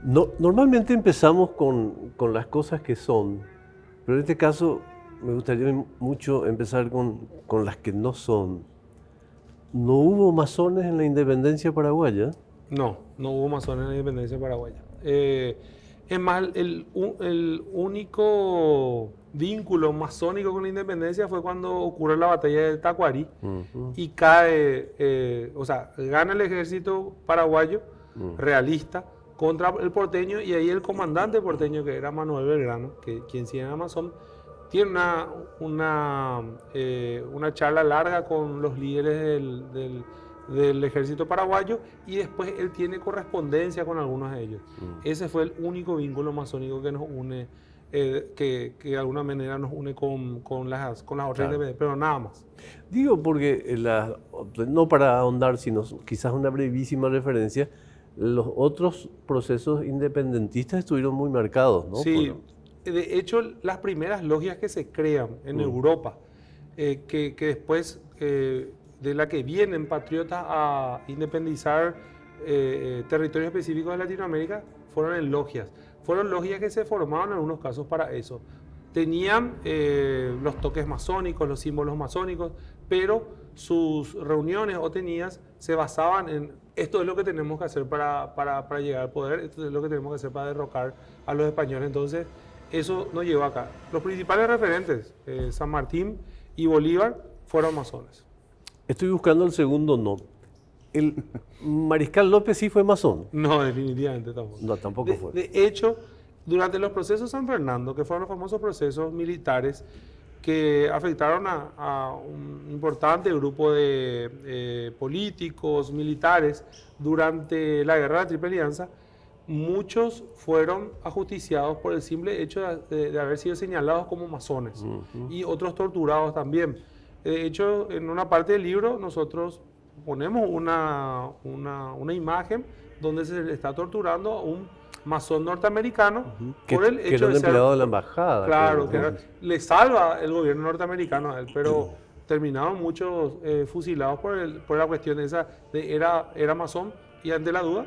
No, normalmente empezamos con las cosas que son, pero en este caso me gustaría mucho empezar con las que no son. ¿No hubo masones en la independencia paraguaya? No, no hubo masones en la independencia paraguaya. Es más, el único vínculo masónico con la independencia fue cuando ocurre la batalla de Tacuarí Ujú, y cae, o sea, gana el ejército paraguayo realista contra el porteño, y ahí el comandante porteño, que era Manuel Belgrano, quien sí era masón, tiene una charla larga con los líderes del ejército paraguayo, y después él tiene correspondencia con algunos de ellos. Ese fue el único vínculo masónico que nos une, que de alguna manera nos une con las otras claro. independencias, pero nada más. Digo porque, no para ahondar, sino quizás una brevísima referencia, los otros procesos independentistas estuvieron muy marcados, ¿no? Sí, de hecho, las primeras logias que se crean en Europa, que después de la que vienen patriotas a independizar territorios específicos de Latinoamérica, fueron en logias. Fueron logias que se formaban en algunos casos para eso. Tenían los toques masónicos, los símbolos masónicos, pero sus reuniones o tenidas se basaban en: esto es lo que tenemos que hacer para llegar al poder, esto es lo que tenemos que hacer para derrocar a los españoles. Entonces, eso nos llevó acá. Los principales referentes, San Martín y Bolívar, fueron masones. Estoy buscando el segundo no. El Mariscal López sí fue masón. No, definitivamente tampoco. No, tampoco fue. De hecho, durante los procesos San Fernando, que fueron los famosos procesos militares que afectaron a un importante grupo de políticos, militares, durante la Guerra de la Triple Alianza, muchos fueron ajusticiados por el simple hecho de haber sido señalados como masones, y otros torturados también. De hecho, en una parte del libro nosotros ponemos una imagen donde se le está torturando a un masón norteamericano por el Que era hecho un de ser... empleado de la embajada. Claro, creo, ¿no? le salva el gobierno norteamericano a él, pero terminaron muchos fusilados por la cuestión esa de era masón, y ante la duda.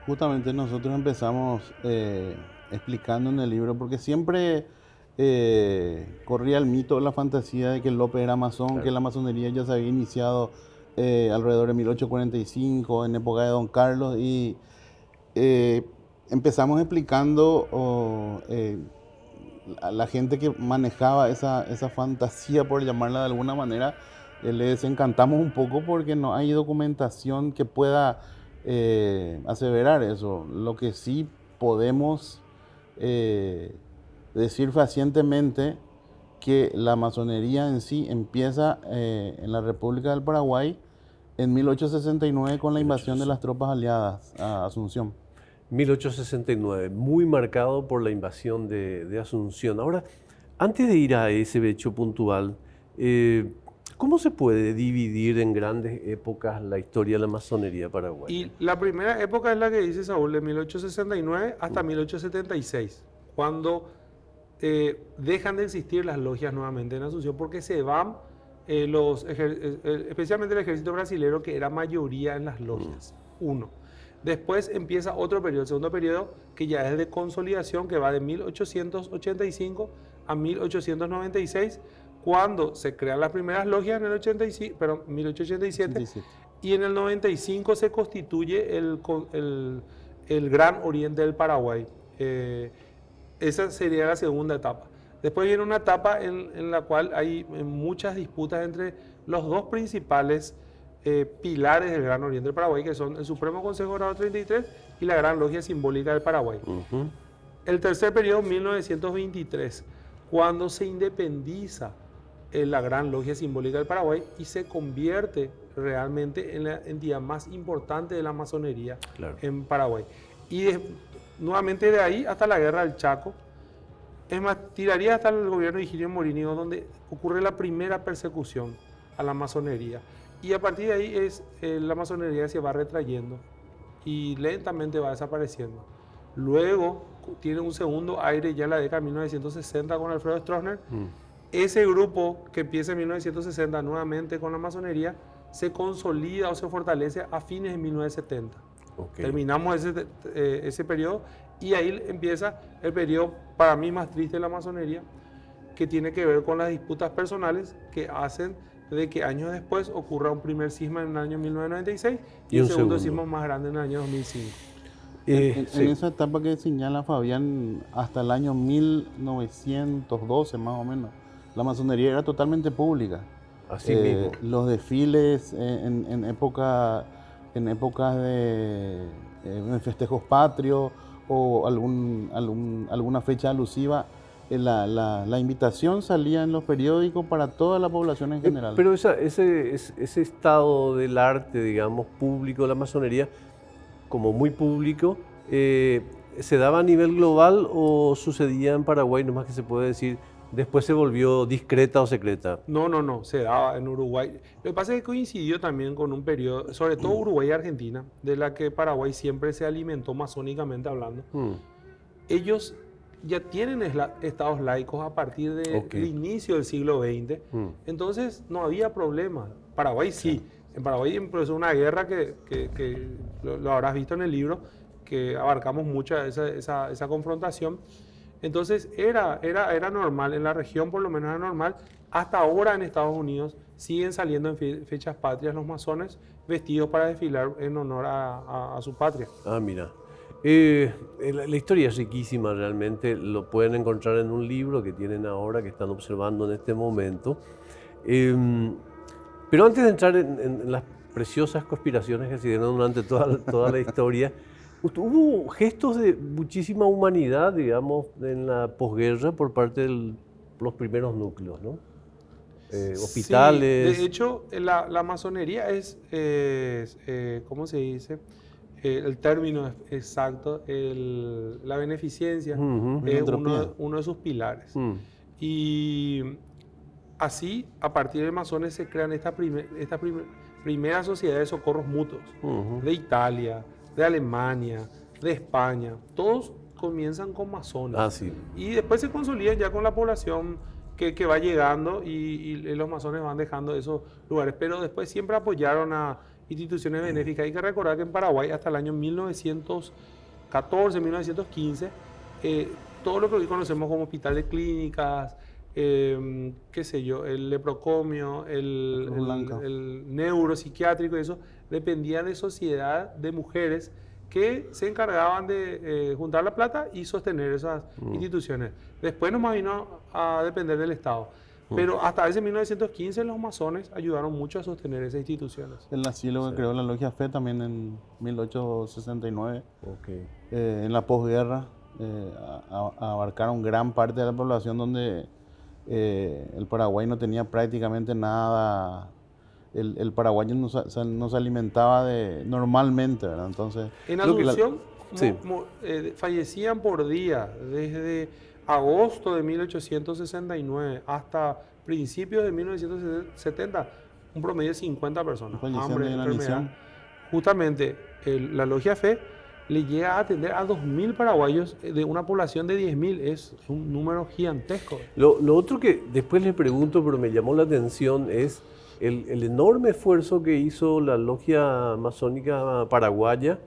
Justamente nosotros empezamos explicando en el libro, porque siempre corría el mito, la fantasía de que López era masón, Claro. que la masonería ya se había iniciado alrededor de 1845, en época de Don Carlos, y empezamos explicando a la gente que manejaba esa fantasía, por llamarla de alguna manera, les desencantamos un poco porque no hay documentación que pueda aseverar eso. Lo que sí podemos decir fehacientemente, que la masonería en sí empieza en la República del Paraguay en 1869 con la invasión de las tropas aliadas a Asunción. 1869, muy marcado por la invasión de Asunción. Ahora, antes de ir a ese hecho puntual, ¿cómo se puede dividir en grandes épocas la historia de la masonería paraguaya? Y la primera época es la que dice Saúl, de 1869 hasta 1876, cuando dejan de existir las logias nuevamente en Asunción, porque se van especialmente el ejército brasilero, que era mayoría en las logias. Uno. Después empieza otro periodo, el segundo periodo, que ya es de consolidación, que va de 1885 a 1896, cuando se crean las primeras logias en el 1887, 87. y en el 95 se constituye el Gran Oriente del Paraguay. Esa sería la segunda etapa. Después viene una etapa en la cual hay muchas disputas entre los dos principales pilares del Gran Oriente del Paraguay, que son el Supremo Consejo Grado 33 y la Gran Logia Simbólica del Paraguay. El tercer periodo, 1923, cuando se independiza la Gran Logia Simbólica del Paraguay y se convierte realmente en la entidad más importante de la masonería en Paraguay. Y nuevamente de ahí hasta la Guerra del Chaco. Es más, tiraría hasta el gobierno de Higinio Morínigo, donde ocurre la primera persecución a la masonería. Y a partir de ahí la masonería se va retrayendo y lentamente va desapareciendo. Luego tiene un segundo aire ya en la década de 1960 con Alfredo Stroessner. Ese grupo que empieza en 1960 nuevamente con la masonería se consolida o se fortalece a fines de 1970. Ok. Terminamos ese periodo y ahí empieza el periodo para mí más triste de la masonería, que tiene que ver con las disputas personales que hacen de que años después ocurra un primer cisma en el año 1996 y un un segundo segundo. cisma más grande en el año 2005. En Sí. esa etapa que señala Fabián, hasta el año 1912 más o menos, la masonería era totalmente pública. Así mismo. Los desfiles en épocas de festejos patrios o alguna fecha alusiva, la invitación salía en los periódicos para toda la población en general. Pero ese estado del arte, digamos, público de la masonería, como muy público, ¿se daba a nivel global o sucedía en Paraguay, nomás que se puede decir, después se volvió discreta o secreta? No, se daba en Uruguay. Lo que pasa es que coincidió también con un periodo, sobre todo Uruguay y Argentina, de la que Paraguay siempre se alimentó masónicamente hablando. Ellos ya tienen estados laicos a partir del inicio del siglo XX, entonces no había problema. Paraguay sí. En Paraguay empezó una guerra que lo habrás visto en el libro, que abarcamos mucho esa confrontación. Entonces era normal, en la región por lo menos era normal. Hasta ahora en Estados Unidos siguen saliendo en fechas patrias los masones vestidos para desfilar en honor a su patria. Ah, mira. La historia es riquísima realmente, lo pueden encontrar en un libro que tienen ahora, que están observando en este momento. Pero antes de entrar en las preciosas conspiraciones que se dieron durante toda la historia, hubo gestos de muchísima humanidad, digamos, en la posguerra por parte de los primeros núcleos, ¿no? Hospitales. Sí, de hecho, la masonería es ¿cómo se dice? El término exacto, la beneficencia, es uno de sus pilares. Y así, a partir de masones se crean esta primera sociedad de socorros mutuos, de Italia, de Alemania, de España. Todos comienzan con masones. Ah, sí. Y después se consolidan ya con la población que va llegando y los masones van dejando esos lugares. Pero después siempre apoyaron a instituciones benéficas. Hay que recordar que en Paraguay hasta el año 1914, 1915, todo lo que hoy conocemos como hospital de clínicas, qué sé yo, el leprocomio, el neuropsiquiátrico, eso dependía de sociedad de mujeres que se encargaban de juntar la plata y sostener esas instituciones. Después nomás vino a depender del Estado. Pero hasta ese 1915 los masones ayudaron mucho a sostener esas instituciones. El asilo que creó la Logia Fe también en 1869. En la posguerra abarcaron gran parte de la población donde el Paraguay no tenía prácticamente nada. El paraguayo no se alimentaba normalmente, ¿verdad? Entonces, en Asunción fallecían por día desde agosto de 1869 hasta principios de 1970, un promedio de 50 personas. Hambre, enfermedad. Justamente la Logia Fe le llega a atender a 2.000 paraguayos de una población de 10.000. Es un número gigantesco. Lo otro que después le pregunto, pero me llamó la atención, es el enorme esfuerzo que hizo la Logia Masónica Paraguaya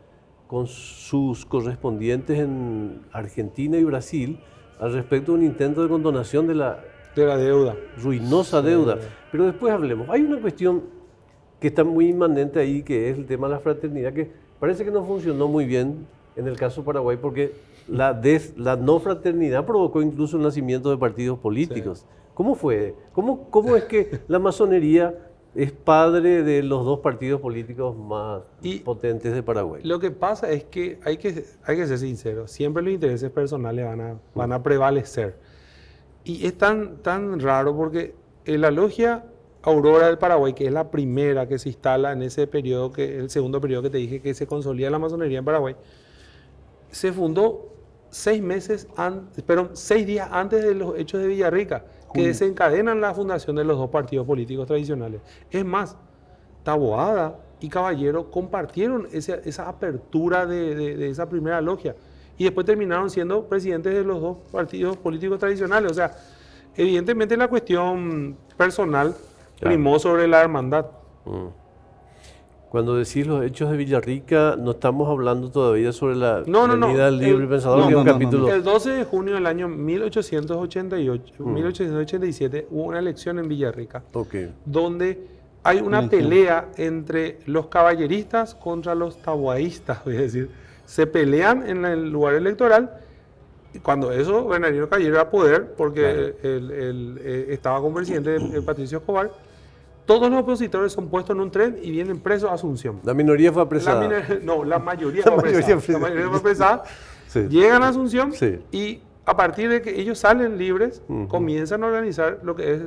con sus correspondientes en Argentina y Brasil al respecto de un intento de condonación de la deuda. Ruinosa deuda. Pero después hablemos. Hay una cuestión que está muy inmanente ahí, que es el tema de la fraternidad, que parece que no funcionó muy bien en el caso de Paraguay, porque la no fraternidad provocó incluso el nacimiento de partidos políticos. Sí. ¿Cómo fue? ¿Cómo es que la masonería es padre de los dos partidos políticos más potentes de Paraguay? Lo que pasa es que hay que ser sinceros. Siempre los intereses personales van a prevalecer. Y es tan raro porque la Logia Aurora del Paraguay, que es la primera que se instala en ese periodo, el segundo periodo que te dije que se consolida la masonería en Paraguay, se fundó 6 días antes de los hechos de Villarrica, que desencadenan la fundación de los dos partidos políticos tradicionales. Es más, Taboada y Caballero compartieron esa apertura de esa primera logia y después terminaron siendo presidentes de los dos partidos políticos tradicionales. O sea, evidentemente la cuestión personal primó sobre la hermandad. Cuando decís los hechos de Villarrica, no estamos hablando todavía sobre la No. Avenida del Libre Pensador, que es un capítulo... El 12 de junio del año 1887 hubo una elección en Villarrica, donde hay una pelea entre los caballeristas contra los taboaístas, voy a decir. Se pelean en el lugar electoral, y cuando eso, Bernardino Caballero era poder, porque estaba como presidente Patricio Escobar. Todos los opositores son puestos en un tren y vienen presos a Asunción. La minoría fue apresada. La mayoría fue apresada. Sí. Llegan a Asunción y a partir de que ellos salen libres, comienzan a organizar lo que es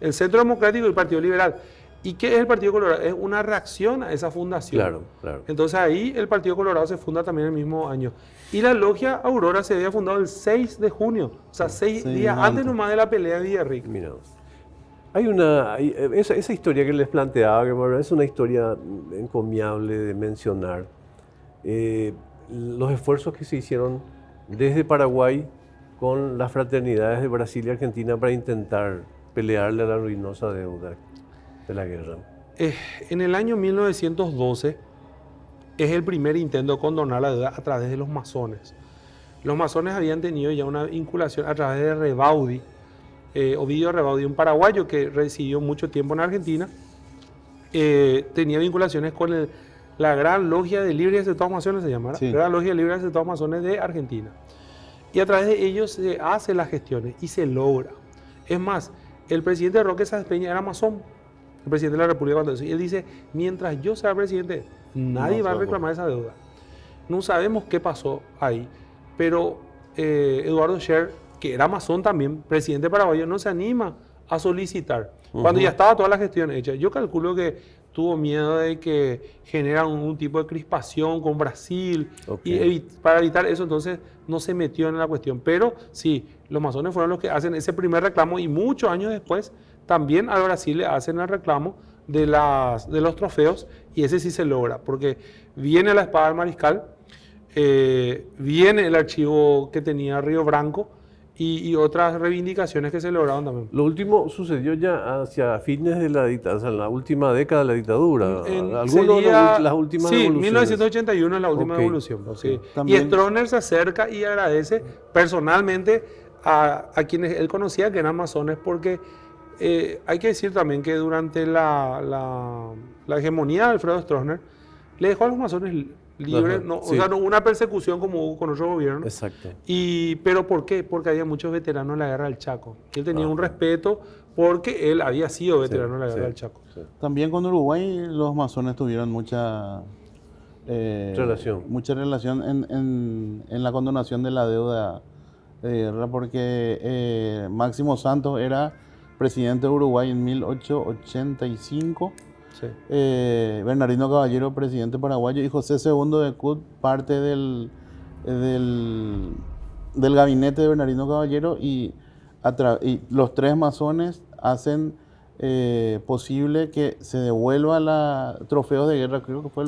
el Centro Democrático y el Partido Liberal. ¿Y qué es el Partido Colorado? Es una reacción a esa fundación. Claro. Entonces ahí el Partido Colorado se funda también el mismo año. Y la Logia Aurora se había fundado el 6 de junio, o sea, 6 días antes nomás de la pelea de Villarrica. Mira. Esa historia que les planteaba, que es una historia encomiable de mencionar. Los esfuerzos que se hicieron desde Paraguay con las fraternidades de Brasil y Argentina para intentar pelearle a la ruinosa deuda de la guerra. En el año 1912 es el primer intento de condonar la deuda a través de los masones. Los masones habían tenido ya una vinculación a través de Rebaudi, Ovidio Rebaudi, un paraguayo que residió mucho tiempo en Argentina, tenía vinculaciones con la Gran Logia de Libres y Aceptados Masones, se llama, la Gran Logia de Libres y Aceptados Masones de Argentina. Y a través de ellos se hacen las gestiones y se logra. Es más, el presidente Roque Sáenz Peña era masón, el presidente de la República cuando eso. Y él dice, mientras yo sea presidente, nadie va a reclamar esa deuda. No sabemos qué pasó ahí, pero Eduardo Scher, que era masón también, presidente paraguayo, no se anima a solicitar. Cuando ya estaba toda la gestión hecha. Yo calculo que tuvo miedo de que genera un tipo de crispación con Brasil, y para evitar eso entonces no se metió en la cuestión. Pero sí, los masones fueron los que hacen ese primer reclamo y muchos años después también al Brasil le hacen el reclamo de los trofeos, y ese sí se logra, porque viene la espada del mariscal, viene el archivo que tenía Río Branco, y otras reivindicaciones que se lograron también. Lo último sucedió ya hacia fines de la dictadura, o sea, en la última década de la dictadura. Las últimas sí, revoluciones. 1981 es la última revolución. Sí. Y Stroessner se acerca y agradece personalmente a quienes él conocía que eran masones, porque hay que decir también que durante la hegemonía de Alfredo Stroessner le dejó a los masones libres, o sea, no una persecución como hubo con otro gobierno. Exacto. ¿Pero por qué? Porque había muchos veteranos en la guerra del Chaco. Él tenía un respeto porque él había sido veterano en la guerra del Chaco. También con Uruguay los masones tuvieron mucha relación en la condonación de la deuda de guerra, porque Máximo Santos era presidente de Uruguay en 1885. Bernardino Caballero, presidente paraguayo, y José II de Cut, parte del gabinete de Bernardino Caballero, y los tres masones hacen posible que se devuelva trofeos de guerra. Creo que fue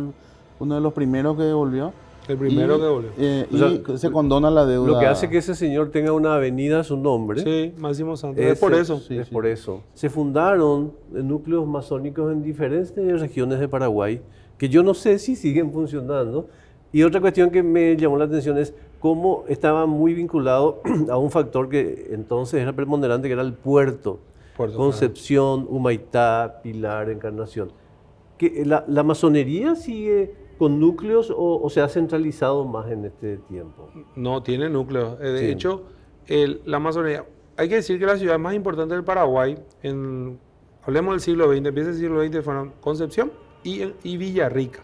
uno de los primeros que devolvió. El primero que devolvió. Y se condona la deuda. Lo que hace que ese señor tenga una avenida a su nombre. Sí, Máximo Santos. Es por eso. Por eso. Se fundaron núcleos masónicos en diferentes regiones de Paraguay, que yo no sé si siguen funcionando. Y otra cuestión que me llamó la atención es cómo estaba muy vinculado a un factor que entonces era preponderante, que era el puerto. Concepción, Humaitá, Pilar, Encarnación. Que la masonería sigue con núcleos o se ha centralizado más en este tiempo. No, tiene núcleos. De hecho, la masonería, hay que decir que la ciudad más importante del Paraguay, hablemos del siglo XX, empieza el siglo XX, fueron Concepción y Villarrica,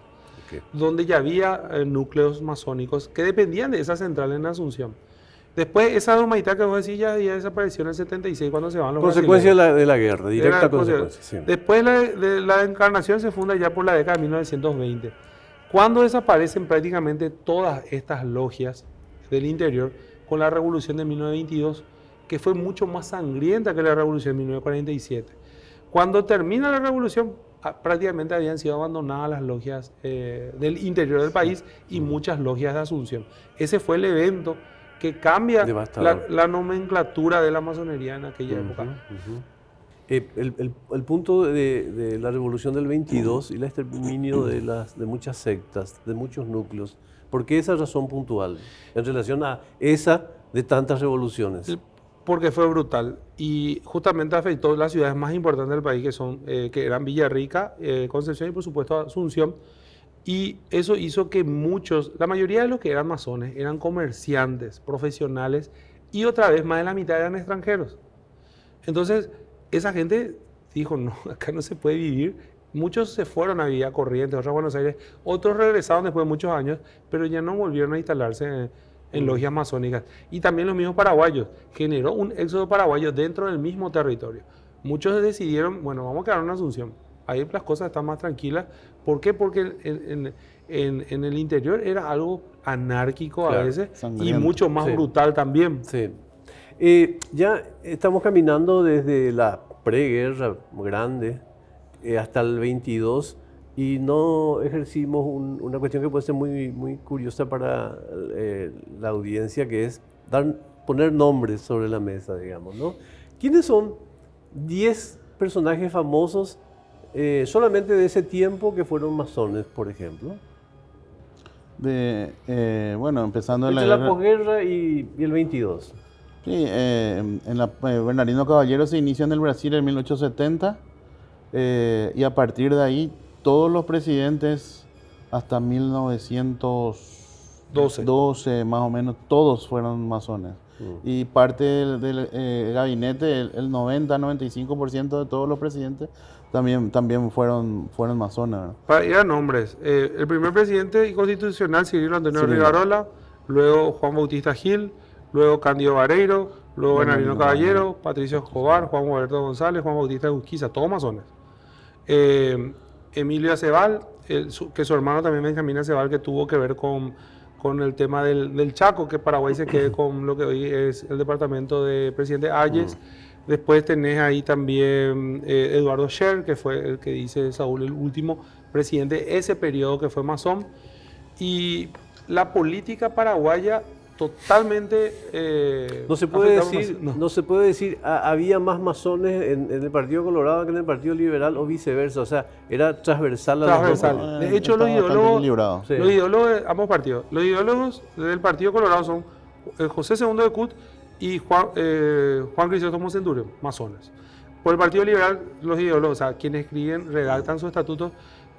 donde ya había núcleos masónicos que dependían de esa central en Asunción. Después, esa de Humaitá que vos decís ya desapareció en el 76 cuando se van los consecuencia de la guerra, directa consecuencia. Sí. Después la Encarnación se funda ya por la década de 1920. Cuando desaparecen prácticamente todas estas logias del interior con la revolución de 1922, que fue mucho más sangrienta que la revolución de 1947. Cuando termina la revolución, prácticamente habían sido abandonadas las logias del interior del país y muchas logias de Asunción. Ese fue el evento que cambia la nomenclatura de la masonería en aquella época. El punto de la revolución del 22 y el exterminio de muchas sectas, de muchos núcleos, ¿por qué esa razón puntual en relación a esa de tantas revoluciones? Porque fue brutal y justamente afectó las ciudades más importantes del país, que eran Villarrica, Concepción y por supuesto Asunción. Y eso hizo que la mayoría de los que eran masones eran comerciantes, profesionales y otra vez más de la mitad eran extranjeros. Entonces, esa gente dijo, no, acá no se puede vivir. Muchos se fueron a Villa Corrientes, otros a Buenos Aires, otros regresaron después de muchos años, pero ya no volvieron a instalarse en logias masónicas. Y también los mismos paraguayos, generó un éxodo paraguayo dentro del mismo territorio. Muchos decidieron, bueno, vamos a quedar en Asunción. Ahí las cosas están más tranquilas. ¿Por qué? Porque en el interior era algo anárquico a veces sangriento. y mucho más brutal también. Sí. Ya estamos caminando desde la preguerra grande hasta el 22 y no ejercimos una cuestión que puede ser muy, muy curiosa para la audiencia, que es poner nombres sobre la mesa, digamos, ¿no? ¿Quiénes son 10 personajes famosos solamente de ese tiempo que fueron masones, por ejemplo? Bueno, empezando en Entre la posguerra y el 22. Sí, Bernardino Caballero se inicia en el Brasil en 1870 y a partir de ahí todos los presidentes hasta 1912 más o menos, todos fueron masones. Y parte del gabinete, el 90-95% de todos los presidentes también fueron masones, ¿verdad? Para ir a nombres, el primer presidente constitucional, Cirilo Antonio Rivarola, luego Juan Bautista Gil, luego Cándido Vareiro, luego Bernardino Caballero, Patricio Escobar, Juan Huberto González, Juan Bautista Urquiza, todos masones. Emilio Acebal, que su hermano también Benjamín Acebal, que tuvo que ver con el tema del Chaco, que Paraguay se quede con lo que hoy es el departamento de presidente Hayes. Después tenés ahí también Eduardo Scher, que fue el que dice Saúl, el último presidente de ese periodo que fue masón. Y la política paraguaya totalmente... No se puede decir, había más masones en el Partido Colorado que en el Partido Liberal o viceversa, o sea, era transversal a los dos. De hecho, los ideólogos de ambos partidos, los ideólogos del Partido Colorado son José II de Cut y Juan Crisóstomo Centurión, masones. Por el Partido Liberal, los ideólogos, o sea, quienes escriben, redactan sus estatutos,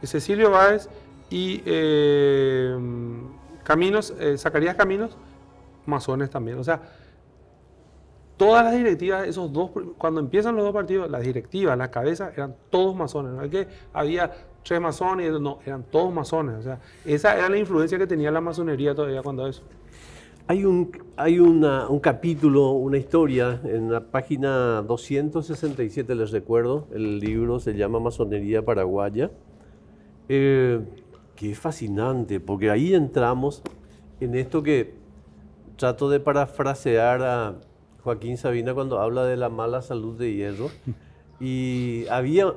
Cecilio Báez y Zacarías Caminos, masones también. O sea, todas las directivas, esos dos, cuando empiezan los dos partidos, las directivas, las cabezas, eran todos masones. No es que había 3 masones, no, eran todos masones. O sea, esa era la influencia que tenía la masonería todavía cuando eso. Hay un capítulo, una historia, en la página 267, les recuerdo, el libro se llama Masonería Paraguaya, que es fascinante, porque ahí entramos en esto que trato de parafrasear a Joaquín Sabina cuando habla de la mala salud de Hierro, y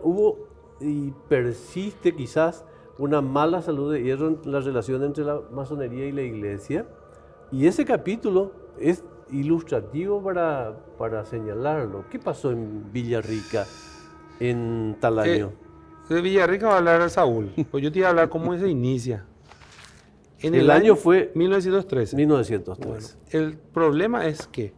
hubo y persiste quizás una mala salud de Hierro en la relación entre la masonería y la iglesia. Y ese capítulo es ilustrativo para señalarlo. ¿Qué pasó en Villarrica en tal año? De Villarrica va a hablar Saúl, pues yo te iba a hablar cómo se inicia. El año fue 1913. 1913. Bueno, el problema es que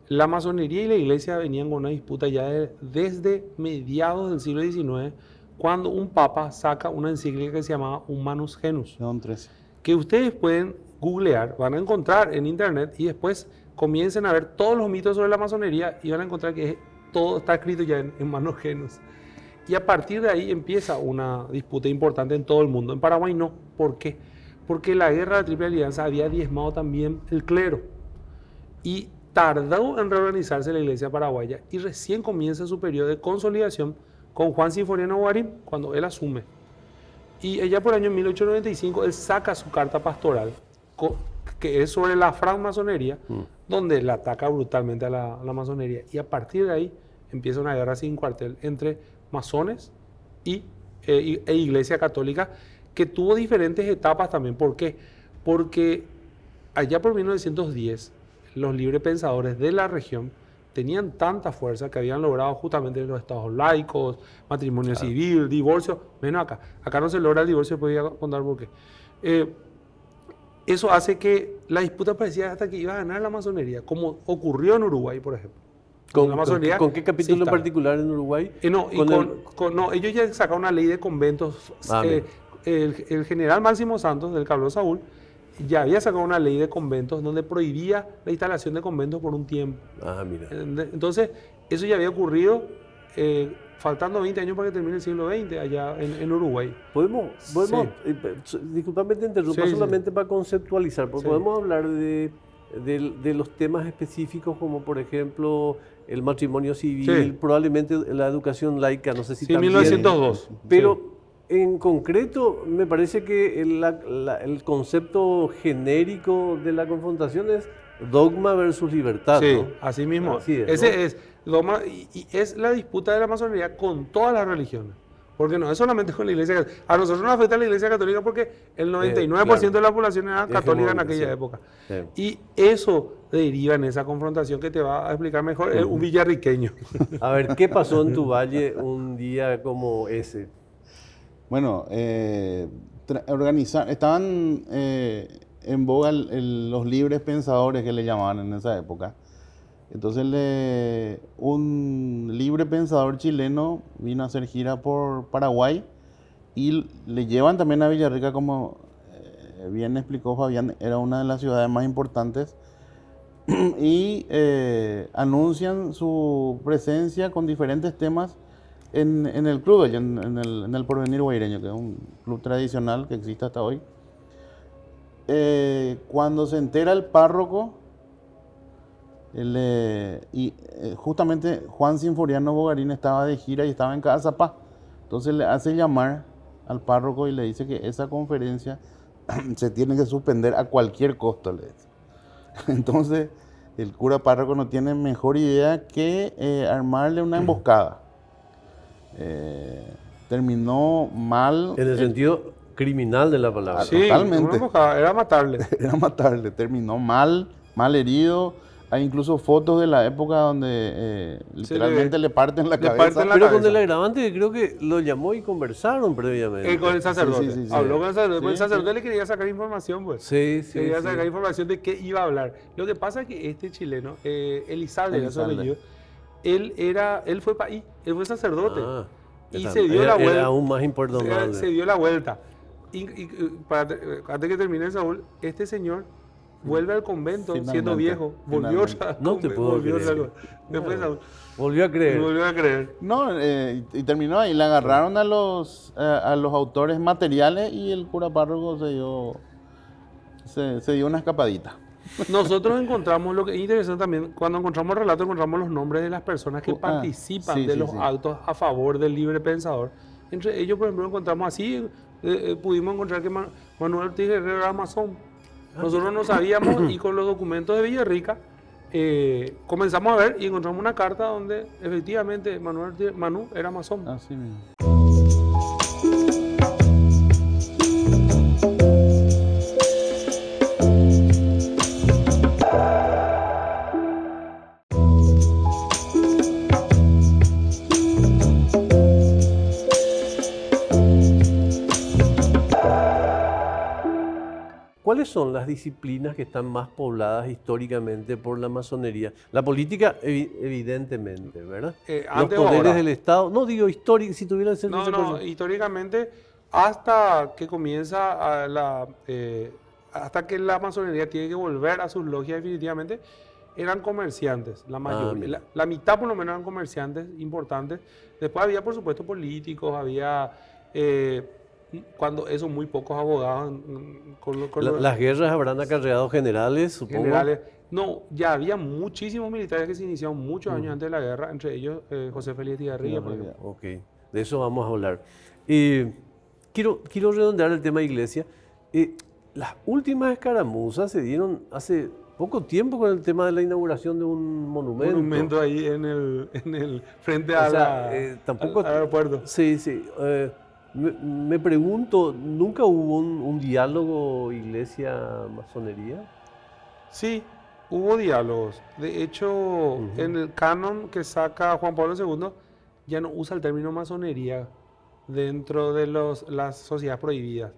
la masonería y la iglesia venían con una disputa ya desde mediados del siglo XIX, cuando un papa saca una encíclica que se llamaba Humanus Genus. León XIII. Que ustedes pueden googlear, van a encontrar en internet y después comiencen a ver todos los mitos sobre la masonería y van a encontrar que todo está escrito ya en Humanus Genus. Y a partir de ahí empieza una disputa importante en todo el mundo. En Paraguay no. ¿Por qué? Porque la guerra de la Triple Alianza había diezmado también el clero. Y tardó en reorganizarse la iglesia paraguaya y recién comienza su periodo de consolidación con Juan Sinforiano Guarín, cuando él asume. Y allá por el año 1895 él saca su carta pastoral, que es sobre la francmasonería, donde le ataca brutalmente a la masonería. Y a partir de ahí empieza una guerra sin cuartel entre masones e iglesia católica, que tuvo diferentes etapas también. ¿Por qué? Porque allá por 1910 los librepensadores de la región tenían tanta fuerza que habían logrado justamente los estados laicos, matrimonio civil, divorcio, menos acá. Acá no se logra el divorcio, voy a contar por qué. Eso hace que la disputa parecía hasta que iba a ganar la masonería, como ocurrió en Uruguay, por ejemplo. ¿Con qué capítulo en particular en Uruguay? No, ellos ya sacaron una ley de conventos. El general Máximo Santos del Carlos Saúl ya había sacado una ley de conventos donde prohibía la instalación de conventos por un tiempo. Mira. Entonces, eso ya había ocurrido faltando 20 años para que termine el siglo XX allá en Uruguay. ¿Podemos disculpame te interrumpa, solamente para conceptualizar, porque podemos hablar de los temas específicos como por ejemplo el matrimonio civil, probablemente la educación laica, no sé si también. 1902. Pero en concreto me parece que el concepto genérico de la confrontación es dogma versus libertad. Sí, ¿no? así mismo. Así es, Ese es dogma y es la disputa de la masonería con todas las religiones. Porque no es solamente con la Iglesia Católica. A nosotros nos afecta la Iglesia Católica porque el 99% de la población era católica en aquella época. Y eso deriva en esa confrontación que te va a explicar mejor un villarriqueño. A ver, ¿qué pasó en tu valle un día como ese? Bueno, estaban en boga los libres pensadores que le llamaban en esa época. Entonces un libre pensador chileno vino a hacer gira por Paraguay y le llevan también a Villarrica, como bien explicó Fabián, era una de las ciudades más importantes y anuncian su presencia con diferentes temas en el club, en el Porvenir Guaireño, que es un club tradicional que existe hasta hoy. Cuando se entera el párroco, justamente Juan Sinforiano Bogarín estaba de gira y estaba en Cazapá. Entonces le hace llamar al párroco y le dice que esa conferencia se tiene que suspender a cualquier costo, le dice. Entonces el cura párroco no tiene mejor idea que armarle una emboscada. Terminó mal. En el sentido criminal de la palabra. Sí, totalmente. una emboscada, era matarle. Era matarle, terminó mal herido. Hay incluso fotos de la época donde literalmente le parten la cabeza. Pero con el agravante creo que lo llamó y conversaron previamente. Con el sacerdote. Sí. Habló con el sacerdote. El sacerdote le quería sacar información, pues. Quería sacar información de qué iba a hablar. Lo que pasa es que este chileno, Elizalde era su apellido, él fue país, él fue sacerdote. Y se dio la vuelta. Era aún más importante. Se dio la vuelta. Y antes que termine Saúl, este señor vuelve al convento siendo viejo. Volvió Volvió a creer. No, y terminó ahí. Le agarraron a los autores materiales y el cura párroco se dio una escapadita. Nosotros encontramos, lo que es interesante también, cuando encontramos el relato, encontramos los nombres de las personas que participan de los actos a favor del libre pensador. Entre ellos, por ejemplo, encontramos así, pudimos encontrar que Manuel Ortiz Guerrero era masón. Nosotros no sabíamos y con los documentos de Villarrica comenzamos a ver y encontramos una carta donde efectivamente Manu era masón. Así mismo. ¿Cuáles son las disciplinas que están más pobladas históricamente por la masonería? La política, evidentemente, ¿verdad? Los poderes del Estado. No digo histórico, si tuviera que ser... No, históricamente, hasta que comienza hasta que la masonería tiene que volver a sus logias definitivamente, eran comerciantes, la mayoría. La mitad por lo menos eran comerciantes importantes. Después había, por supuesto, políticos, había... cuando eso, muy pocos abogados. Las guerras habrán acarreado generales, supongo. Generales. No, ya había muchísimos militares que se iniciaron muchos años antes de la guerra, entre ellos José Félix Tigarribia, por ejemplo. Ok, de eso vamos a hablar. Quiero redondear el tema iglesia. Las últimas escaramuzas se dieron hace poco tiempo con el tema de la inauguración de un monumento. Un monumento ahí en el frente al aeropuerto. Sí. Me pregunto, ¿nunca hubo un diálogo iglesia-masonería? Sí, Hubo diálogos. De hecho, en el canon que saca Juan Pablo II, ya no usa el término masonería dentro de las sociedades prohibidas.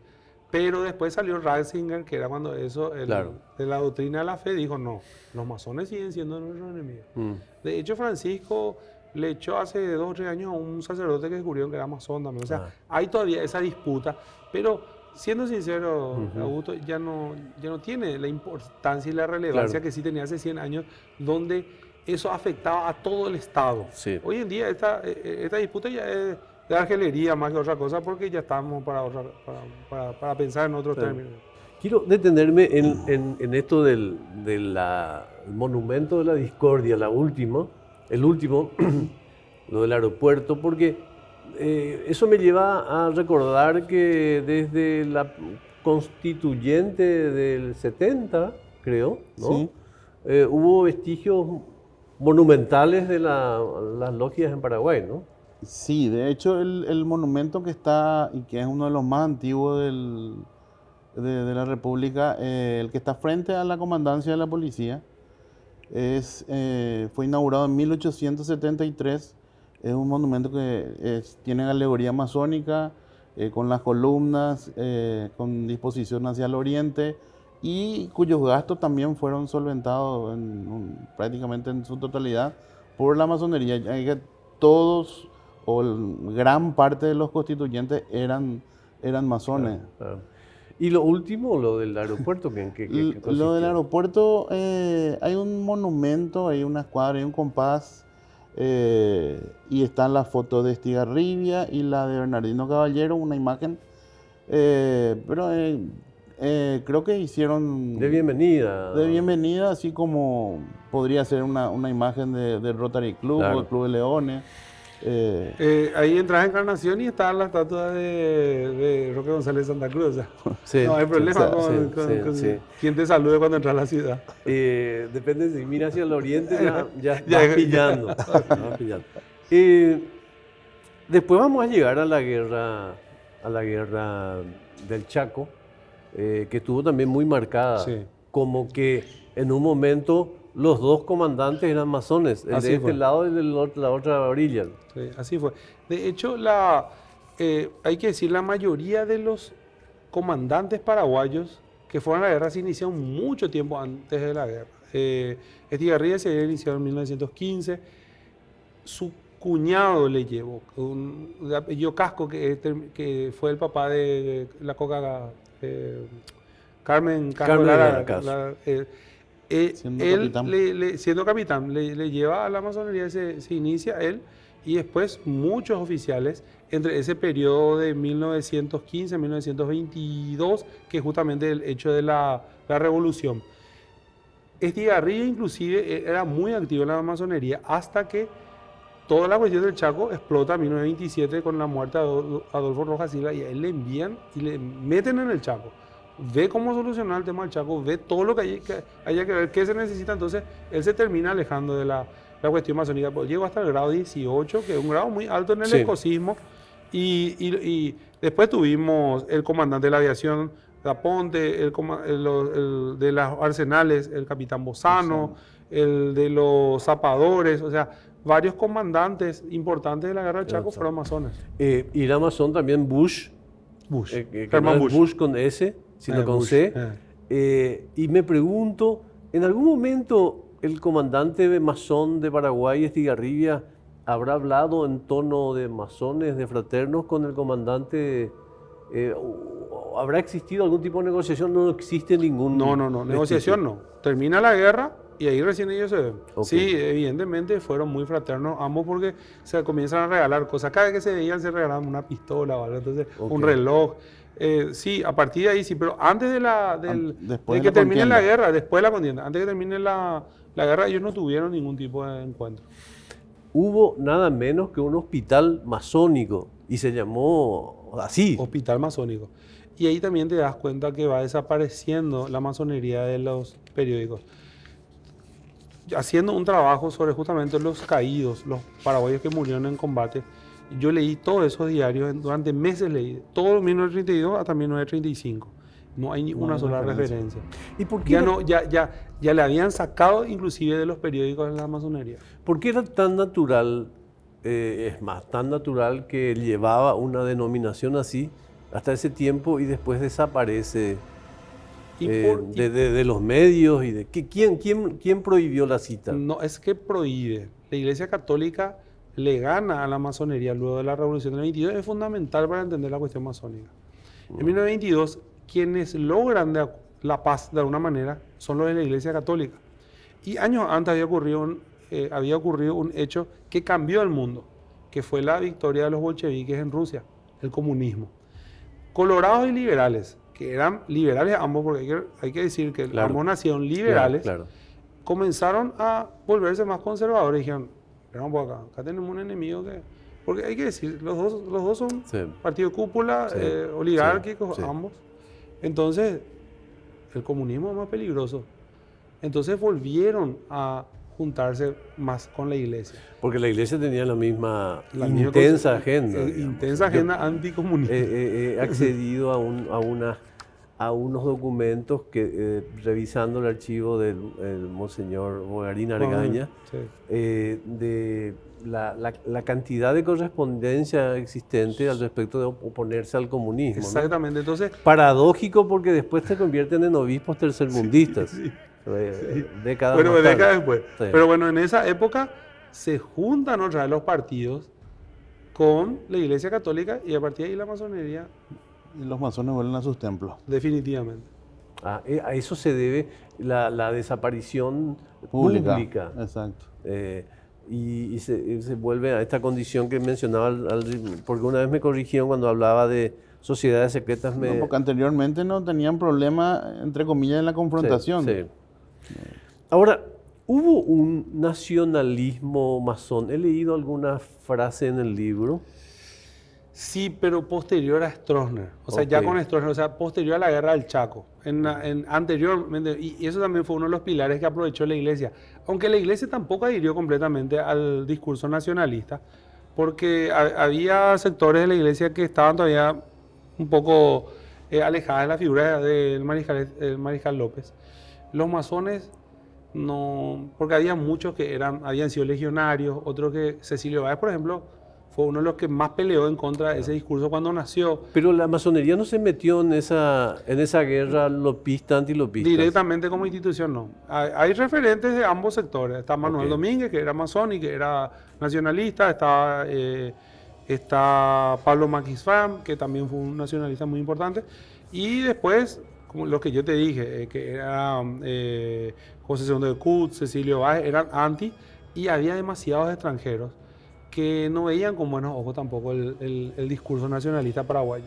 Pero después salió Ratzinger, que era cuando eso, Claro. de la doctrina de la fe, dijo, no, los masones siguen siendo nuestros enemigos. De hecho, Francisco le echó hace 2 o 3 años a un sacerdote que descubrieron que era masón también. O sea, hay todavía esa disputa, pero siendo sincero, Augusto, ya no tiene la importancia y la relevancia Claro. que sí tenía hace 100 años, donde eso afectaba a todo el Estado. Sí. Hoy en día esta disputa ya es de argelería más que otra cosa, porque ya estamos para pensar en otros términos. Quiero detenerme en esto del monumento de la discordia, el último, lo del aeropuerto, porque eso me lleva a recordar que desde la constituyente del 70, creo, ¿no? Sí. Hubo vestigios monumentales de las logias en Paraguay, ¿no? Sí, de hecho el monumento que está y que es uno de los más antiguos de la República, el que está frente a la comandancia de la policía, fue inaugurado en 1873. Es un monumento que tiene alegoría masónica, con las columnas, con disposición hacia el oriente y cuyos gastos también fueron solventados prácticamente en su totalidad por la masonería, ya que todos o gran parte de los constituyentes eran masones. Claro. Y lo último, lo del aeropuerto, ¿qué Lo del consistió? aeropuerto, hay un monumento, hay una escuadra, hay un compás, y están las fotos de Estigarribia y la de Bernardino Caballero, una imagen, pero creo que hicieron De bienvenida. así como podría ser una imagen del Rotary Club Claro. o el Club de Leones. Ahí entras a Encarnación y está la estatua de Roque González Santa Cruz. O sea, Sí, no hay problema sí, con sí. quien te salude cuando entras a la ciudad. Depende si mira hacia el oriente, ya Ya- vas pillando. Vas pillando. Después vamos a llegar a la guerra del Chaco, que estuvo también muy marcada. Sí. Como que en un momento los dos comandantes eran masones, el Así de este fue. lado y de la otra orilla. Sí, así fue. De hecho, hay que decir, la mayoría de los comandantes paraguayos que fueron a la guerra se iniciaron mucho tiempo antes de la guerra. Estigarribia se había iniciado en 1915. Su cuñado le llevó, de apellido Casco, que fue el papá de la coca, Carmen Casco Carmen Lara, Lara Casco. Siendo él, capitán. siendo capitán, le lleva a la masonería, se inicia él, y después muchos oficiales entre ese periodo de 1915 a 1922, que es justamente el hecho de la revolución. Estigarribia inclusive era muy activo en la masonería hasta que toda la cuestión del Chaco explota en 1927 con la muerte de Adolfo Rojas Silva, y a él le envían y le meten en el Chaco. Ve cómo solucionar el tema del Chaco, ve todo lo que haya que ver, qué se necesita. Entonces él se termina alejando de la cuestión masónica. Pues llegó hasta el grado 18, que es un grado muy alto en el Sí. escocismo. Y después tuvimos el comandante de la aviación, Daponte, el de los arsenales, el capitán Bozano, el de los zapadores, o sea, varios comandantes importantes de la guerra del Chaco fueron masones. Y era masón también Bush. Bush, Que Herman no es Bush. Bush con S, sino con Bush, C. Y me pregunto, ¿en algún momento el comandante masón de Paraguay, Estigarribia, habrá hablado en tono de masones, de fraternos con el comandante? ¿Habrá existido algún tipo de negociación? No existe ningún... No, negociación no. Termina la guerra y ahí recién ellos se ven. Ok. Sí, evidentemente fueron muy fraternos ambos, porque se comienzan a regalar cosas. Cada vez que se veían se regalaban una pistola o algo, entonces Ok. un reloj. Sí, a partir de ahí sí, pero antes de después de de que la termine la contienda. guerra, después de la contienda, antes de que termine la guerra, ellos no tuvieron ningún tipo de encuentro. Hubo nada menos que un hospital masónico y se llamó así. Hospital masónico. Y ahí también te das cuenta que va desapareciendo la masonería de los periódicos. Haciendo un trabajo sobre justamente los caídos, los paraguayos que murieron en combate, yo leí todos esos diarios, durante meses leí, todo 1932 hasta 1935. No hay ni No una hay sola referencia. referencia. ¿Y por qué, Ya, no, ya le habían sacado inclusive de los periódicos de la masonería. por qué era tan natural, es más, tan natural que llevaba una denominación así hasta ese tiempo y después desaparece Y de los medios? Y ¿quién prohibió la cita? no es que prohíbe. La Iglesia Católica le gana a la masonería luego de la Revolución del 22. Es fundamental para entender la cuestión masónica. En 1922, quienes logran la paz de alguna manera son los de la Iglesia Católica. Y años antes había ocurrido un hecho que cambió el mundo, que fue la victoria de los bolcheviques en Rusia, el comunismo. Colorados y liberales, que eran liberales ambos, porque hay que decir que Claro. ambos nacieron liberales, Claro. comenzaron a volverse más conservadores. Dijeron, vamos por acá tenemos un enemigo que... Porque hay que decir, los dos son Sí. partido cúpula, Sí, oligárquicos, sí. ambos. Entonces, el comunismo es más peligroso. Entonces volvieron a juntarse más con la iglesia. Porque la iglesia tenía la misma La misma intensa cosa- agenda. digamos. Intensa Yo agenda anticomunista. he accedido a unos documentos que, revisando el archivo del monseñor Bogarín Argaña, Sí. De la cantidad de correspondencia existente al respecto de oponerse al comunismo, ¿no? Exactamente. Entonces, Paradójico porque después se convierten en obispos tercermundistas. Décadas bueno, más tarde. décadas después. Sí. Pero bueno, en esa época se juntan otra vez los partidos con la Iglesia Católica y a partir de ahí la masonería, Y los masones vuelven a sus templos. definitivamente. A eso se debe la desaparición pública. Exacto. Y se vuelve a esta condición que mencionaba, porque una vez me corrigieron cuando hablaba de sociedades secretas. No, porque anteriormente no tenían problema, entre comillas, en la confrontación. Sí, sí. Ahora, ¿hubo un nacionalismo masón? He leído alguna frase en el libro. Sí, pero posterior a Stroessner. O sea, Ok. ya con Stroessner, o sea, posterior a la guerra del Chaco. Anteriormente, y eso también fue uno de los pilares que aprovechó la iglesia. Aunque la iglesia tampoco adhirió completamente al discurso nacionalista, porque había sectores de la iglesia que estaban todavía un poco alejadas de la figura del mariscal López. Los masones no, porque había muchos que habían sido legionarios, otros que Cecilio Báez, por ejemplo, fue uno de los que más peleó en contra de ese discurso cuando nació. Pero la masonería no se metió en esa guerra lopista, antilopista. Directamente como institución no. Hay referentes de ambos sectores. Está Manuel Ok. Domínguez, que era masón y que era nacionalista. Está Pablo Maquisfam, que también fue un nacionalista muy importante. Y después, como lo que yo te dije, que era José II de Cut, Cecilio Báez, eran anti, y había demasiados extranjeros que no veían con buenos ojos tampoco el discurso nacionalista paraguayo.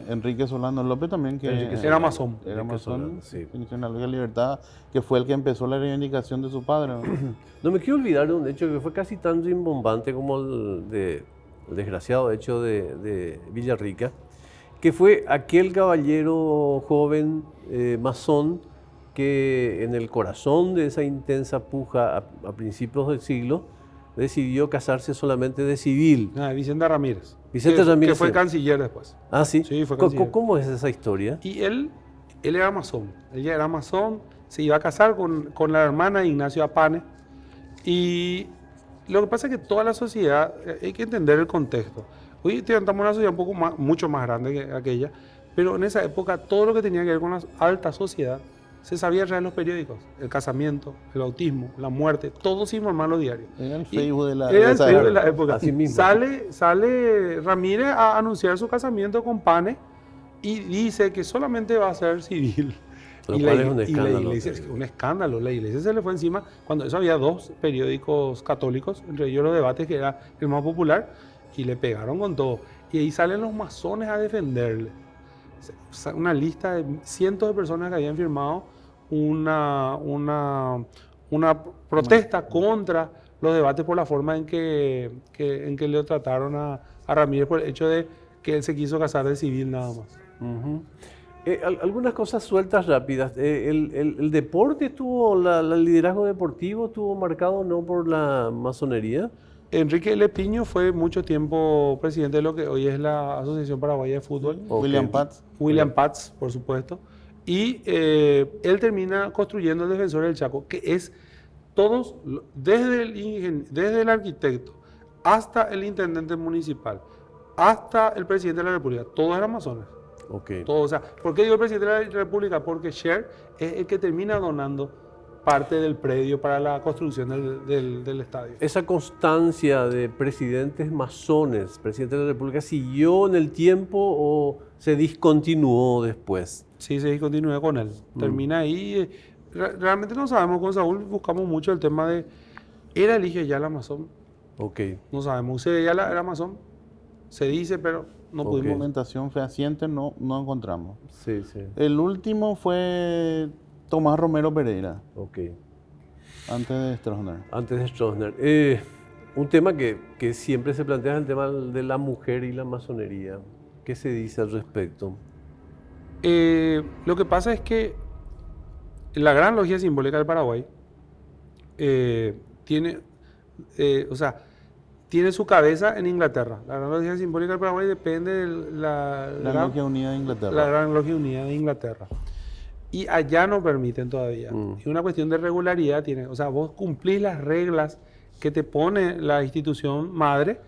Enrique Solano López también, que Enrique Era masón. Era Enrique masón, Solano, sí. inició en la Liga de Libertad, que fue el que empezó la reivindicación de su padre, ¿no? No me quiero olvidar de un hecho que fue casi tan rimbombante como el desgraciado hecho de Villarrica, que fue aquel caballero joven masón que en el corazón de esa intensa puja a principios del siglo decidió casarse solamente de civil. Vicente Ramírez. Vicente Ramírez, Que fue sí. canciller después. Ah, sí. Sí, fue ¿Cómo, canciller. cómo es esa historia? Y él era masón. Él ya era masón, se iba a casar con la hermana de Ignacio Apane. Y lo que pasa es que toda la sociedad, hay que entender el contexto. Hoy estamos en una sociedad mucho más grande que aquella, pero en esa época todo lo que tenía que ver con la alta sociedad se sabía ya en los periódicos. El casamiento, el bautismo, la muerte, todo se informaba en los diarios. Era el Y Facebook de la era el esa Facebook de época. la época. Así mismo. Sale Ramírez a anunciar su casamiento con Pane y dice que solamente va a ser civil. Lo Y cual la, es un y la escándalo. iglesia, es un escándalo. La iglesia se le fue encima. Cuando eso había dos periódicos católicos, entre ellos Los Debates, que era el más popular, y le pegaron con todo. Y ahí salen los masones a defenderle. Una lista de cientos de personas que habían firmado una protesta contra los debates por la forma en que le trataron a Ramírez por el hecho de que él se quiso casar de civil nada más. Ujú. Algunas cosas sueltas rápidas. ¿El deporte el liderazgo deportivo estuvo marcado no por la masonería? Enrique L. Piño fue mucho tiempo presidente de lo que hoy es la Asociación Paraguaya de Fútbol. Ok. William Paz. William Paz, por supuesto. Y él termina construyendo el Defensor del Chaco, que es todos, desde el arquitecto hasta el intendente municipal, hasta el presidente de la República, todos eran masones. Ok. Todos, o sea, ¿por qué digo el presidente de la República? Porque Sher es el que termina donando parte del predio para la construcción del estadio. Esa constancia de presidentes masones, presidente de la República, ¿siguió en el tiempo o se discontinuó después? Sí, se continúa con él. Termina ahí. Realmente no sabemos, con Saúl buscamos mucho el tema de, ¿era Eligio Ayala masón? Ok. No sabemos. ¿Usted Ayala era masón? Se dice, pero no Ok. pudimos. Documentación fehaciente no encontramos. Sí, sí. El último fue Tomás Romero Pereira, Ok. antes de Stroessner. Antes de Stroessner. Un tema que siempre se plantea es el tema de la mujer y la masonería. ¿Qué se dice al respecto? Lo que pasa es que la Gran Logia Simbólica del Paraguay tiene su cabeza en Inglaterra. La Gran Logia Simbólica del Paraguay depende de La Logia Unida de Inglaterra. la Gran Logia Unida de Inglaterra. Y allá no permiten todavía. Es una cuestión de regularidad. O sea, vos cumplís las reglas que te pone la institución madre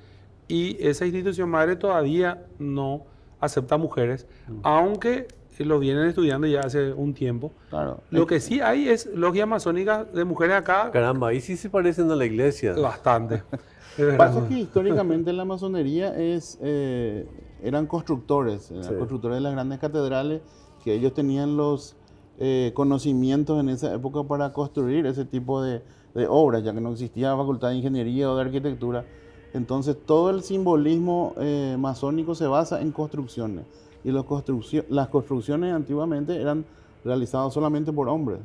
y esa institución madre todavía no acepta mujeres, aunque lo vienen estudiando ya hace un tiempo. Claro. Lo que sí hay es logia masónica de mujeres acá, Caramba, ahí sí se parecen a la iglesia. bastante. Pasa que históricamente la masonería eran constructores, Sí. constructores de las grandes catedrales, que ellos tenían los conocimientos en esa época para construir ese tipo de obras, ya que no existía facultad de ingeniería o de arquitectura. Entonces todo el simbolismo masónico se basa en construcciones, y las construcciones antiguamente eran realizadas solamente por hombres.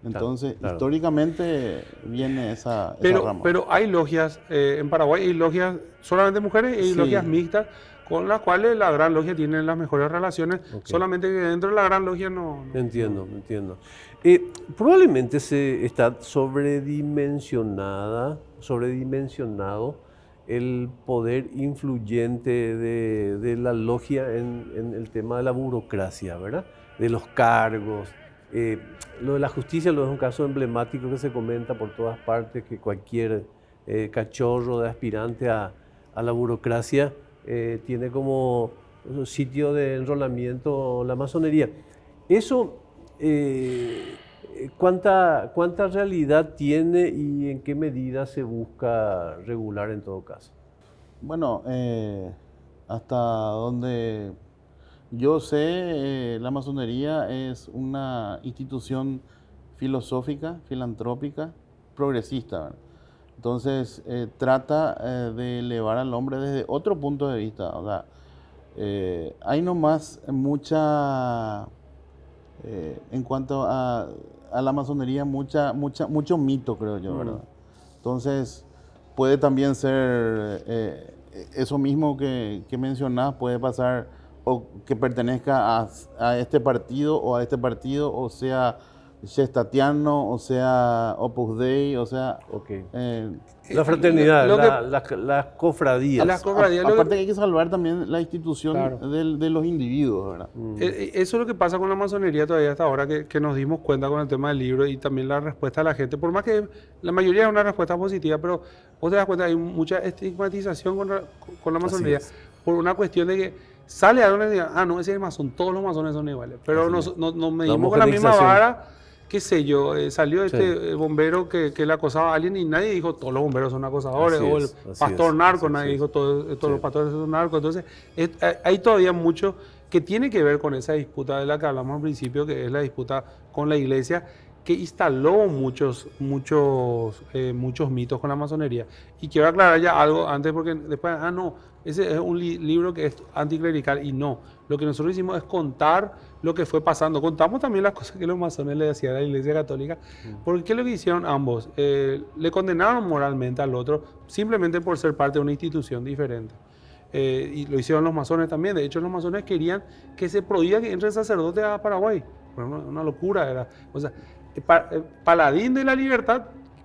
Entonces, claro. históricamente viene esa rama. Pero hay logias, en Paraguay hay logias solamente mujeres y hay Sí. logias mixtas con las cuales la Gran Logia tiene las mejores relaciones, Ok. solamente que dentro de la Gran Logia no. Entiendo. Probablemente se está sobredimensionado el poder influyente de la logia en el tema de la burocracia, ¿verdad? De los cargos. Lo de la justicia lo es un caso emblemático que se comenta por todas partes, que cualquier cachorro de aspirante a la burocracia tiene como sitio de enrolamiento la masonería. Eso, ¿cuánta realidad tiene y en qué medida se busca regular en todo caso? Bueno, hasta donde yo sé, la masonería es una institución filosófica, filantrópica, progresista, ¿verdad? Entonces, trata de elevar al hombre desde otro punto de vista. O sea, hay nomás en cuanto a la masonería, mucho mito, creo yo, ¿verdad? Entonces, puede también ser eso mismo que mencionás, puede pasar o que pertenezca a este partido o a este partido, o sea gestatiano, o sea Opus Dei, o sea... Ok. La fraternidad, las cofradías. Las cofradías, Aparte que hay que salvar también la institución Claro. de los individuos, ¿verdad? Eso es lo que pasa con la masonería todavía hasta ahora, que nos dimos cuenta con el tema del libro y también la respuesta de la gente. Por más que la mayoría es una respuesta positiva, pero vos te das cuenta, hay mucha estigmatización con la masonería es. por una cuestión de que sale algo y diga, no, ese es masón, todos los masones son iguales. Pero nos medimos con la misma homogenización. vara, qué sé yo, salió Sí. este bombero que le acosaba a alguien y nadie dijo todos los bomberos son acosadores, Así o el es, así pastor es, narco, así nadie es. dijo todos Sí. los pastores son narcos. Entonces, hay todavía mucho que tiene que ver con esa disputa de la que hablamos al principio, que es la disputa con la iglesia, que instaló muchos mitos con la masonería. Y quiero aclarar ya algo antes, porque después, no, ese es un libro que es anticlerical, y no. Lo que nosotros hicimos es contar lo que fue pasando. Contamos también las cosas que los masones le hacían a la Iglesia Católica, porque ¿qué es lo que hicieron ambos? Le condenaron moralmente al otro simplemente por ser parte de una institución diferente. Y lo hicieron los masones también. De hecho, los masones querían que se prohíba que entre sacerdotes a Paraguay. Una locura era. O sea, paladín de la libertad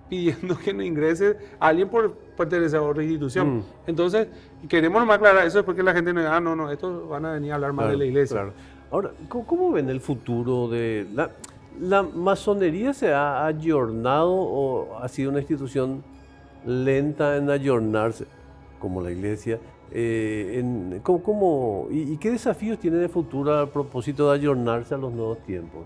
pidiendo que no ingrese alguien por pertenecer a otra institución. Entonces, queremos nomás aclarar eso porque la gente no diga, no, estos van a venir a hablar más de la iglesia. Claro. Ahora, ¿cómo ven el futuro de la masonería? ¿Se ha ayornado o ha sido una institución lenta en ayornarse, como la iglesia? ¿Y qué desafíos tiene de futuro a propósito de ayornarse a los nuevos tiempos?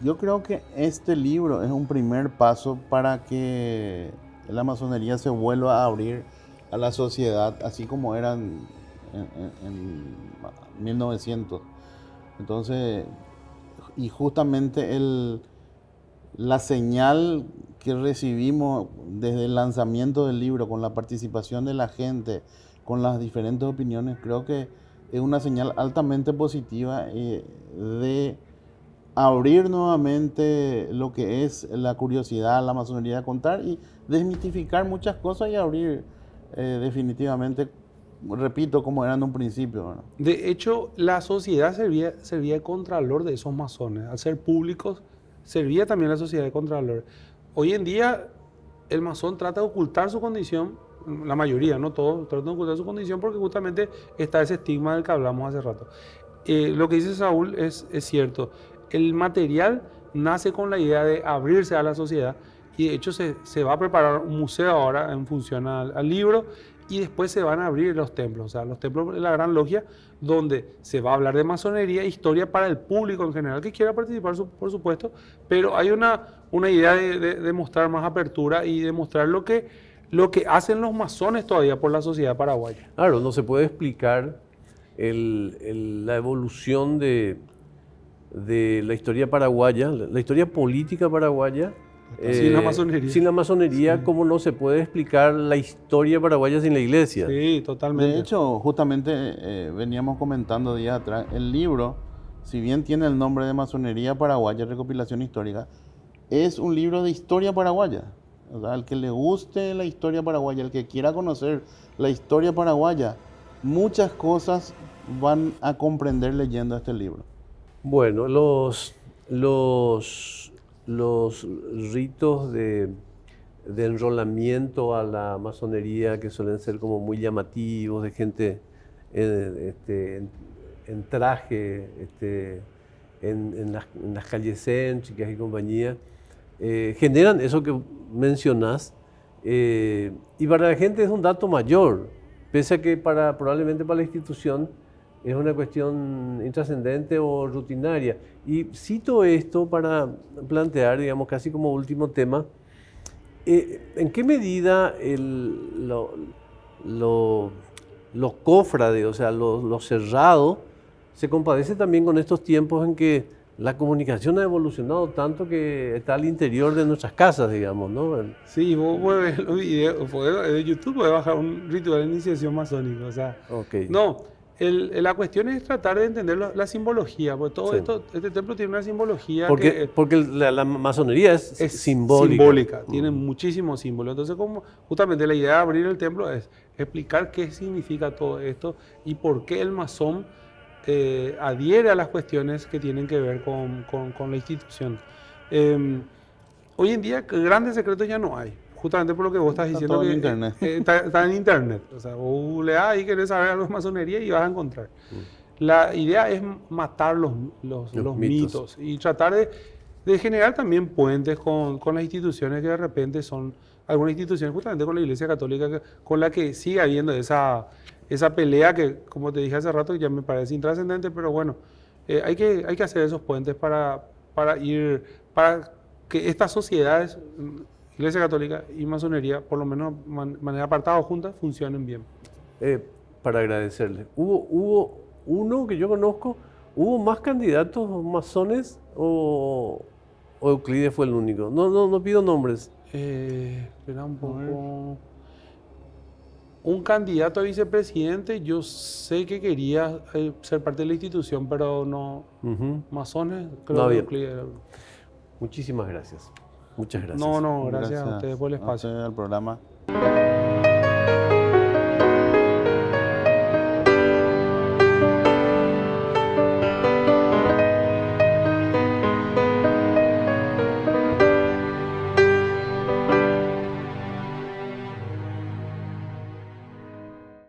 Yo creo que este libro es un primer paso para que la masonería se vuelva a abrir a la sociedad, así como eran en 1900. Entonces, y justamente la señal que recibimos desde el lanzamiento del libro, con la participación de la gente, con las diferentes opiniones, creo que es una señal altamente positiva de abrir nuevamente lo que es la curiosidad, la masonería, contar y desmitificar muchas cosas y abrir definitivamente, repito, como era en un principio, ¿no? De hecho, la sociedad servía de contralor de esos masones. Al ser públicos, servía también la sociedad de contralor. Hoy en día, el masón trata de ocultar su condición, la mayoría, no todos, tratan de ocultar su condición porque justamente está ese estigma del que hablamos hace rato. Lo que dice Saúl es cierto. El material nace con la idea de abrirse a la sociedad y de hecho se va a preparar un museo ahora en función al libro y después se van a abrir los templos, o sea, los templos de la Gran Logia, donde se va a hablar de masonería e historia para el público en general que quiera participar, por supuesto, pero hay una idea de mostrar más apertura y de mostrar lo que hacen los masones todavía por la sociedad paraguaya. Claro, no se puede explicar la evolución de la historia paraguaya, la historia política paraguaya, sin la masonería. Sin la masonería, Sí. como no se puede explicar la historia paraguaya sin la iglesia. Sí, totalmente. De hecho, justamente veníamos comentando días atrás, el libro, si bien tiene el nombre de Masonería Paraguaya, Recopilación Histórica, es un libro de historia paraguaya. O sea, al que le guste la historia paraguaya, el que quiera conocer la historia paraguaya, muchas cosas van a comprender leyendo este libro. Bueno, los ritos de enrolamiento a la masonería, que suelen ser como muy llamativos, de gente en traje, en las calles céntricas y compañía, generan eso que mencionás, y para la gente es un dato mayor, pese a que probablemente para la institución es una cuestión intrascendente o rutinaria. Y cito esto para plantear, digamos, casi como último tema, ¿en qué medida lo cofrade, o sea, lo cerrado, se compadece también con estos tiempos en que la comunicación ha evolucionado tanto que está al interior de nuestras casas, digamos, ¿no? Sí, vos puedes ver los videos, de YouTube puedes bajar un ritual de iniciación masónica, o sea, Okay. no, la cuestión es tratar de entender la simbología, porque todo Sí. esto, este templo tiene una simbología Porque la masonería es simbólica. simbólica, tiene muchísimos símbolos. Entonces, como justamente la idea de abrir el templo es explicar qué significa todo esto y por qué el masón adhiere a las cuestiones que tienen que ver con la institución. Hoy en día, grandes secretos ya no hay. Justamente por lo que vos estás Está diciendo, todo en que internet. está en internet. O sea, vos googleás y querés saber algo de masonería y vas a encontrar. La idea es matar los mitos y tratar de generar también puentes con las instituciones que de repente son algunas instituciones, justamente con la Iglesia Católica, con la que sigue habiendo esa pelea que, como te dije hace rato, ya me parece intrascendente, pero bueno, hay que hacer esos puentes para que estas sociedades, Iglesia Católica y masonería, por lo menos de manera apartada o juntas, funcionen bien. Para agradecerle. ¿Hubo uno que yo conozco, hubo más candidatos masones o Euclides fue el único? No pido nombres. Espera un poco. Un candidato a vicepresidente, yo sé que quería ser parte de la institución, pero no. Masones, creo No había. que Euclides era. Muchísimas gracias. Muchas gracias. No, gracias a ustedes por el espacio. Al programa.